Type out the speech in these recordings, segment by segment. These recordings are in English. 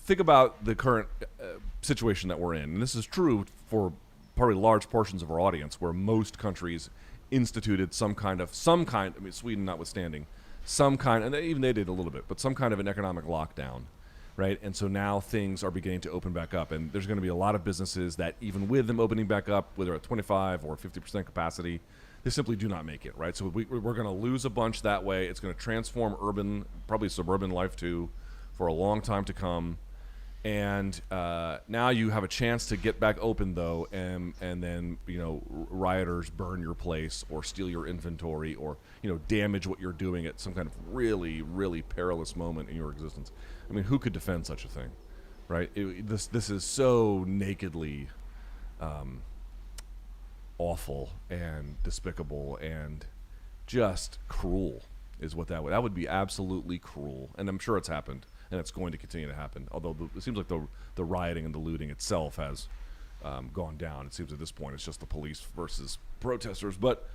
think about the current situation that we're in, and this is true for probably large portions of our audience, where most countries instituted some kind. I mean, Sweden notwithstanding, some kind, and even they did a little bit, but some kind of an economic lockdown, right? And so now things are beginning to open back up, and there's going to be a lot of businesses that, even with them opening back up, whether at 25 or 50% capacity, they simply do not make it, right? So we're going to lose a bunch that way. It's going to transform urban, probably suburban life too, for a long time to come. And now you have a chance to get back open, though, and then, rioters burn your place or steal your inventory or, damage what you're doing at some kind of really, really perilous moment in your existence. I mean, who could defend such a thing, right? This is so nakedly awful and despicable and just cruel is what that would be. Absolutely cruel. And I'm sure it's happened. And it's going to continue to happen. Although it seems like the rioting and the looting itself has gone down. It seems at this point it's just the police versus protesters. But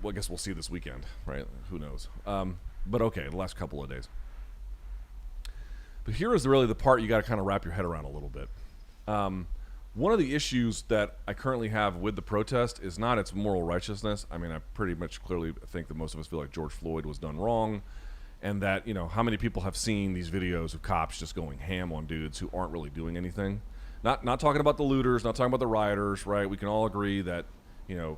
I guess we'll see this weekend, right? Who knows? But okay, the last couple of days. But here is really the part you got to kind of wrap your head around a little bit. One of the issues that I currently have with the protest is not its moral righteousness. I mean, I pretty much clearly think that most of us feel like George Floyd was done wrong. And that, how many people have seen these videos of cops just going ham on dudes who aren't really doing anything? Not talking about the looters, not talking about the rioters, right? We can all agree that, you're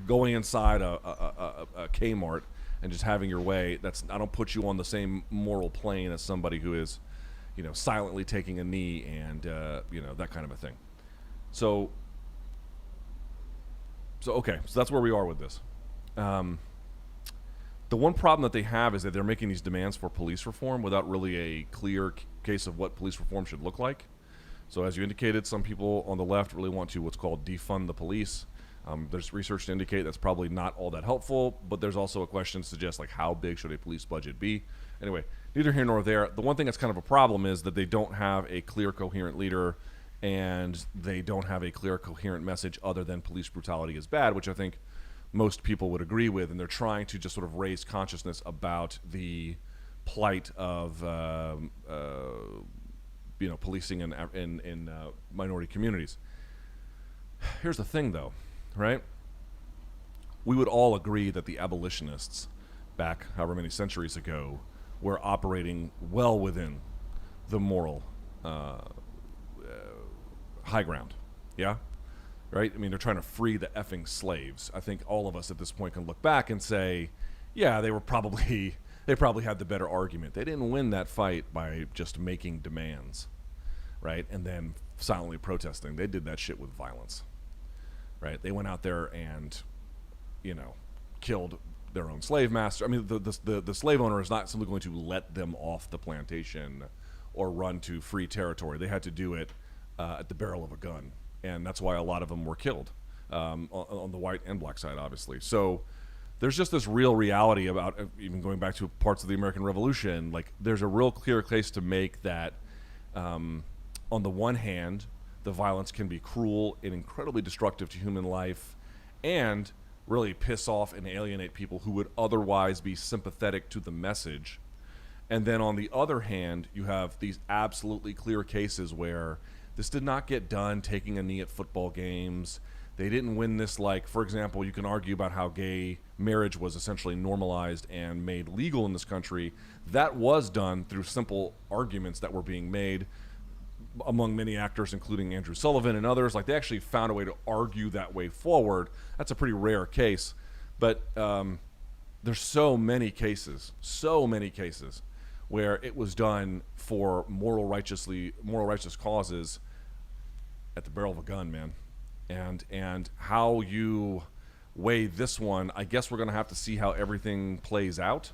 going inside a Kmart and just having your way. I don't put you on the same moral plane as somebody who is, silently taking a knee and that kind of a thing. So okay, so that's where we are with this. The one problem that they have is that they're making these demands for police reform without really a clear case of what police reform should look like. So as you indicated, some people on the left really want to what's called defund the police. There's research to indicate that's probably not all that helpful, but there's also a question to suggest, like, how big should a police budget be? Anyway, neither here nor there. The one thing that's kind of a problem is that they don't have a clear, coherent leader, and they don't have a clear, coherent message other than police brutality is bad, which I think most people would agree with, and they're trying to just sort of raise consciousness about the plight of policing in minority communities. Here's the thing, though, right? We would all agree that the abolitionists back however many centuries ago were operating well within the moral high ground, yeah? Right? I mean, they're trying to free the effing slaves. I think all of us at this point can look back and say, yeah, they probably had the better argument. They didn't win that fight by just making demands, right? And then silently protesting. They did that shit with violence, right? They went out there and, killed their own slave master. I mean, the slave owner is not simply going to let them off the plantation or run to free territory. They had to do it at the barrel of a gun. And that's why a lot of them were killed on the white and black side, obviously. So there's just this real reality about, even going back to parts of the American Revolution, like there's a real clear case to make that on the one hand, the violence can be cruel and incredibly destructive to human life and really piss off and alienate people who would otherwise be sympathetic to the message. And then on the other hand, you have these absolutely clear cases where this did not get done taking a knee at football games. They didn't win this, like, for example, you can argue about how gay marriage was essentially normalized and made legal in this country. That was done through simple arguments that were being made among many actors, including Andrew Sullivan and others. Like, they actually found a way to argue that way forward. That's a pretty rare case. But there's so many cases where it was done for moral righteous causes at the barrel of a gun, man. And how you weigh this one, I guess we're going to have to see how everything plays out.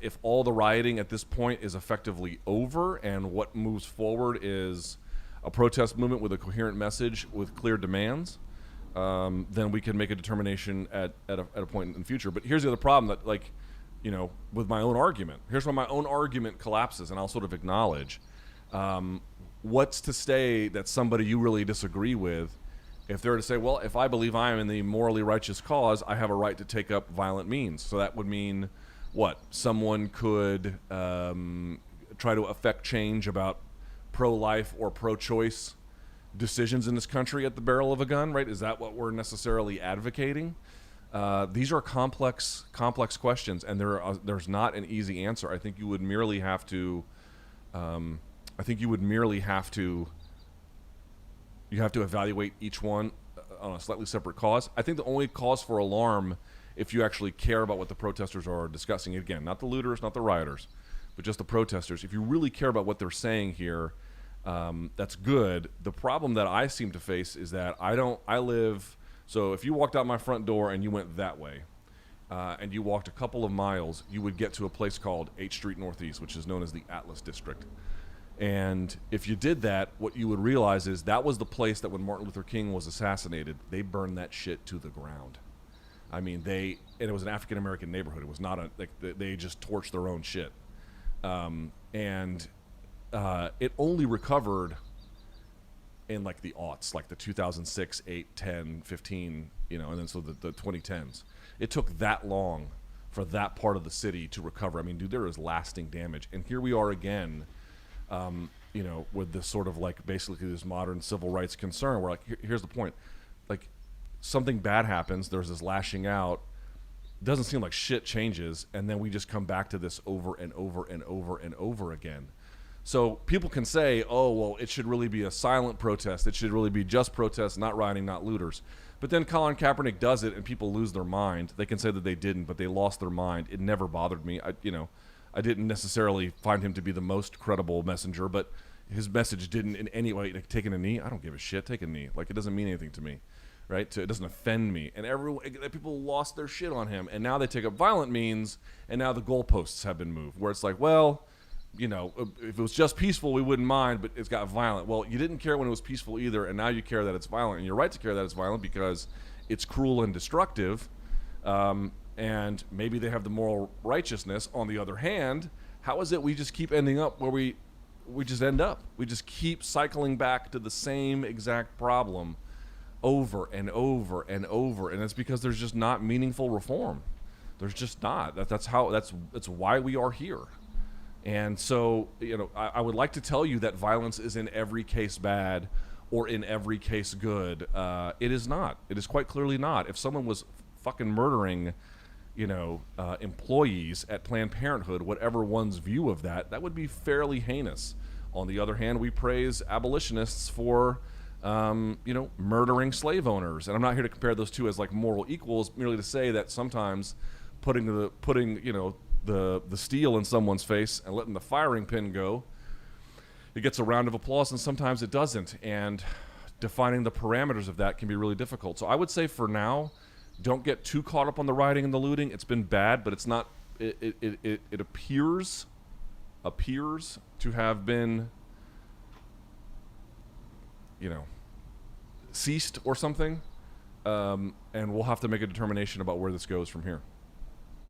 If all the rioting at this point is effectively over and what moves forward is a protest movement with a coherent message with clear demands, then we can make a determination at a point in the future. But here's the other problem that, like, with my own argument. Here's where my own argument collapses, and I'll sort of acknowledge. What's to say that somebody you really disagree with, if they're to say, well, if I believe I am in the morally righteous cause, I have a right to take up violent means. So that would mean what? Someone could try to affect change about pro-life or pro-choice decisions in this country at the barrel of a gun, right? Is that what we're necessarily advocating? These are complex questions, and there's not an easy answer. I think you would merely have to. You have to evaluate each one on a slightly separate cause. I think the only cause for alarm, if you actually care about what the protesters are discussing, again, not the looters, not the rioters, but just the protesters. If you really care about what they're saying here, that's good. The problem that I seem to face is that so if you walked out my front door and you went that way, and you walked a couple of miles, you would get to a place called 8th Street Northeast, which is known as the Atlas District. And if you did that, what you would realize is that was the place that when Martin Luther King was assassinated, they burned that shit to the ground. I mean, and it was an African-American neighborhood. It was not they just torched their own shit. It only recovered in like the aughts, like the 2006, 8, 10, 15, and then so the 2010s. It took that long for that part of the city to recover. I mean, dude, there is lasting damage. And here we are again, with this sort of like basically this modern civil rights concern where like, here's the point. Like something bad happens, there's this lashing out, doesn't seem like shit changes, and then we just come back to this over and over and over and over again. So people can say, oh, well, it should really be a silent protest. It should really be just protests, not rioting, not looters. But then Colin Kaepernick does it and people lose their mind. They can say that they didn't, but they lost their mind. It never bothered me. I didn't necessarily find him to be the most credible messenger, but his message didn't in any way, like taking a knee, I don't give a shit, take a knee. Like it doesn't mean anything to me, right? It doesn't offend me. And people lost their shit on him. And now they take up violent means, and now the goalposts have been moved, where it's like, well, if it was just peaceful, we wouldn't mind, but it's got violent. Well, you didn't care when it was peaceful either, and now you care that it's violent. And you're right to care that it's violent because it's cruel and destructive, and maybe they have the moral righteousness. On the other hand, how is it we just keep ending up where we just end up? We just keep cycling back to the same exact problem over and over and over, and it's because there's just not meaningful reform. There's just not. That's why we are here. And so, I would like to tell you that violence is in every case bad or in every case good. It is not. It is quite clearly not. If someone was fucking murdering, employees at Planned Parenthood, whatever one's view of that would be fairly heinous. On the other hand, we praise abolitionists for, murdering slave owners. And I'm not here to compare those two as like moral equals, merely to say that sometimes putting the steel in someone's face and letting the firing pin go, it gets a round of applause, and sometimes it doesn't. And defining the parameters of that can be really difficult. So I would say for now, don't get too caught up on the rioting and the looting. It's been bad, but it's not. It appears to have been, ceased or something. And we'll have to make a determination about where this goes from here.